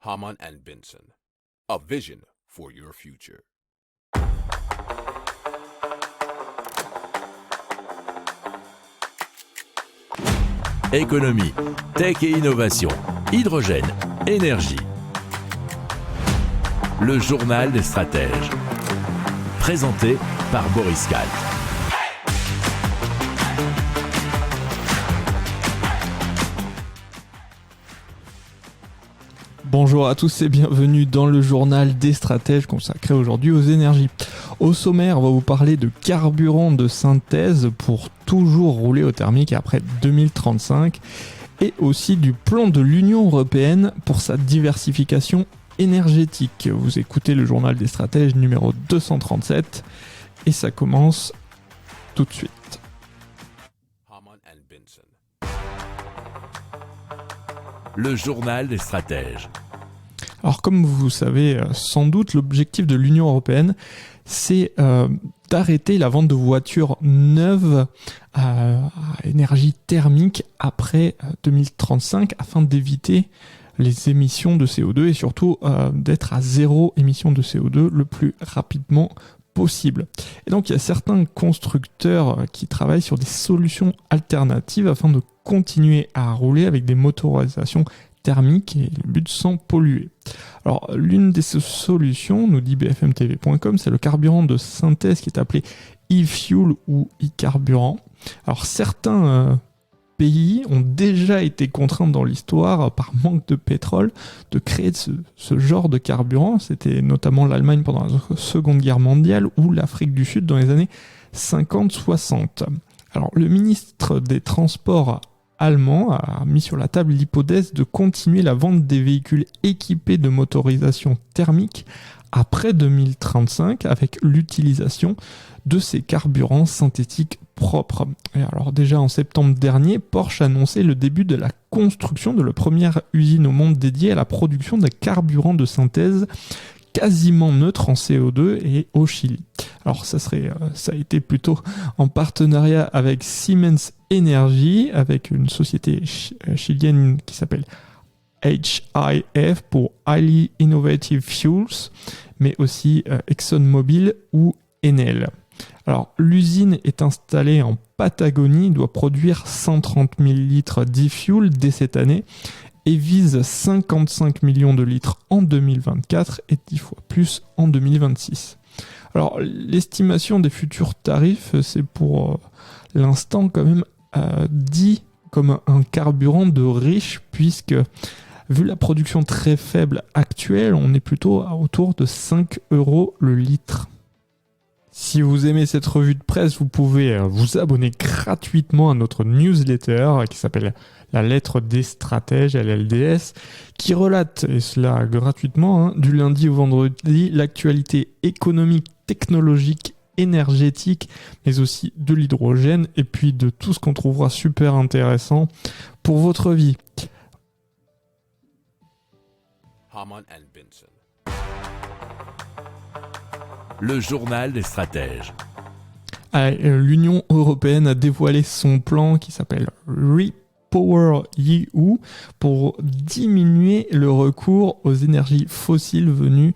Hamann and Benson, a vision for your future. Économie, tech et innovation, hydrogène, énergie. Le journal des stratèges. Présenté par Boris Kalt. Bonjour à tous et bienvenue dans le journal des stratèges consacré aujourd'hui aux énergies. Au sommaire, on va vous parler de carburant de synthèse pour toujours rouler au thermique après 2035 et aussi du plan de l'Union européenne pour sa diversification énergétique. Vous écoutez le journal des stratèges numéro 237 et ça commence tout de suite. Hamann and Benson. Le journal des stratèges. Alors comme vous savez sans doute, l'objectif de l'Union européenne, c'est d'arrêter la vente de voitures neuves à énergie thermique après 2035 afin d'éviter les émissions de CO2 et surtout d'être à zéro émission de CO2 le plus rapidement possible. Et donc il y a certains constructeurs qui travaillent sur des solutions alternatives afin de continuer à rouler avec des motorisations thermiques et le but sans polluer. Alors l'une des solutions, nous dit bfmtv.com, c'est le carburant de synthèse qui est appelé e-fuel ou e-carburant. Alors certains pays ont déjà été contraints dans l'histoire par manque de pétrole de créer ce genre de carburant. C'était notamment l'Allemagne pendant la Seconde Guerre mondiale ou l'Afrique du Sud dans les années 50-60. Alors le ministre des Transports allemand a mis sur la table l'hypothèse de continuer la vente des véhicules équipés de motorisation thermique après 2035 avec l'utilisation de ces carburants synthétiques propres. Et alors déjà en septembre dernier, Porsche a annoncé le début de la construction de la première usine au monde dédiée à la production de carburants de synthèse quasiment neutre en CO2 et au Chili. Alors ça a été plutôt en partenariat avec Siemens Energy, avec une société chilienne qui s'appelle HIF pour Highly Innovative Fuels, mais aussi ExxonMobil ou Enel. Alors l'usine est installée en Patagonie, doit produire 130 000 litres d'e-fuel dès cette année et vise 55 millions de litres en 2024 et 10 fois plus en 2026. Alors l'estimation des futurs tarifs, c'est pour l'instant quand même dit comme un carburant de riche, puisque vu la production très faible actuelle, on est plutôt autour de 5 € le litre. Si vous aimez cette revue de presse, vous pouvez vous abonner gratuitement à notre newsletter qui s'appelle La Lettre des Stratèges, LLDS, qui relate, et cela gratuitement, du lundi au vendredi, l'actualité économique, technologique, énergétique, mais aussi de l'hydrogène, et puis de tout ce qu'on trouvera super intéressant pour votre vie. Hamann and Benson. Le journal des stratèges. L'Union européenne a dévoilé son plan qui s'appelle REPowerEU pour diminuer le recours aux énergies fossiles venues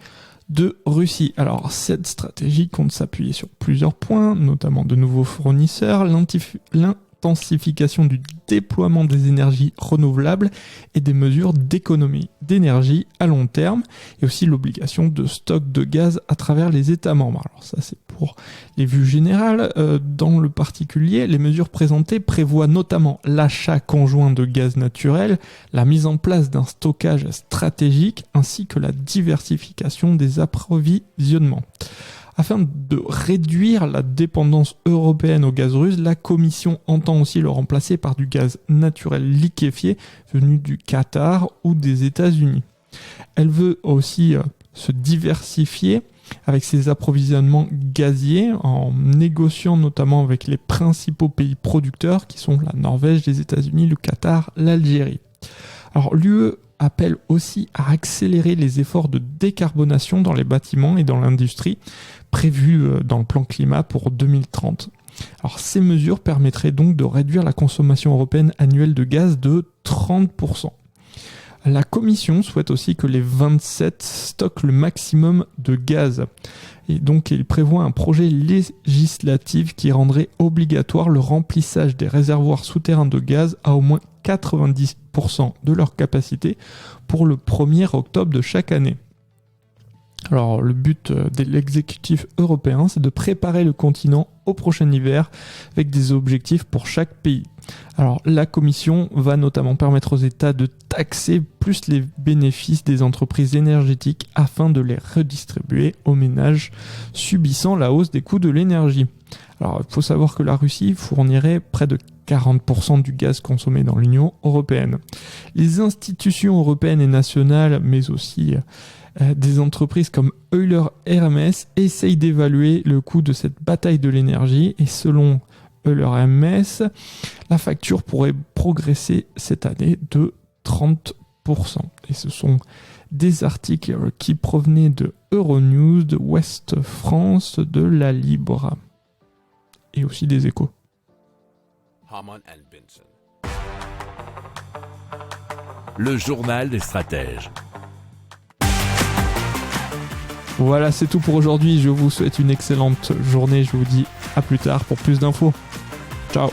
de Russie. Alors cette stratégie compte s'appuyer sur plusieurs points, notamment de nouveaux fournisseurs, l'intensification du déploiement des énergies renouvelables et des mesures d'économie d'énergie à long terme, et aussi l'obligation de stock de gaz à travers les États membres. Alors ça c'est pour les vues générales. Dans le particulier, les mesures présentées prévoient notamment l'achat conjoint de gaz naturel, la mise en place d'un stockage stratégique ainsi que la diversification des approvisionnements. Afin de réduire la dépendance européenne au gaz russe, la Commission entend aussi le remplacer par du gaz naturel liquéfié venu du Qatar ou des États-Unis. Elle veut aussi se diversifier avec ses approvisionnements gaziers en négociant notamment avec les principaux pays producteurs qui sont la Norvège, les États-Unis, le Qatar, l'Algérie. Alors l'UE appelle aussi à accélérer les efforts de décarbonation dans les bâtiments et dans l'industrie prévus dans le plan climat pour 2030. Alors ces mesures permettraient donc de réduire la consommation européenne annuelle de gaz de 30%. La Commission souhaite aussi que les 27 stockent le maximum de gaz. Et donc, il prévoit un projet législatif qui rendrait obligatoire le remplissage des réservoirs souterrains de gaz à au moins 90% de leur capacité pour le 1er octobre de chaque année. Alors, le but de l'exécutif européen, c'est de préparer le continent au prochain hiver avec des objectifs pour chaque pays. Alors, la Commission va notamment permettre aux États de taxer plus les bénéfices des entreprises énergétiques afin de les redistribuer aux ménages subissant la hausse des coûts de l'énergie. Alors, il faut savoir que la Russie fournirait près de 40% du gaz consommé dans l'Union européenne. Les institutions européennes et nationales, mais aussi des entreprises comme Euler Hermes essayent d'évaluer le coût de cette bataille de l'énergie et selon Euler Hermes, la facture pourrait progresser cette année de 30%. Et ce sont des articles qui provenaient de Euronews, de Ouest France, de La Libre et aussi des Échos. Hamann and Benson. Le journal des stratèges. Voilà, c'est tout pour aujourd'hui. Je vous souhaite une excellente journée. Je vous dis à plus tard pour plus d'infos. Ciao.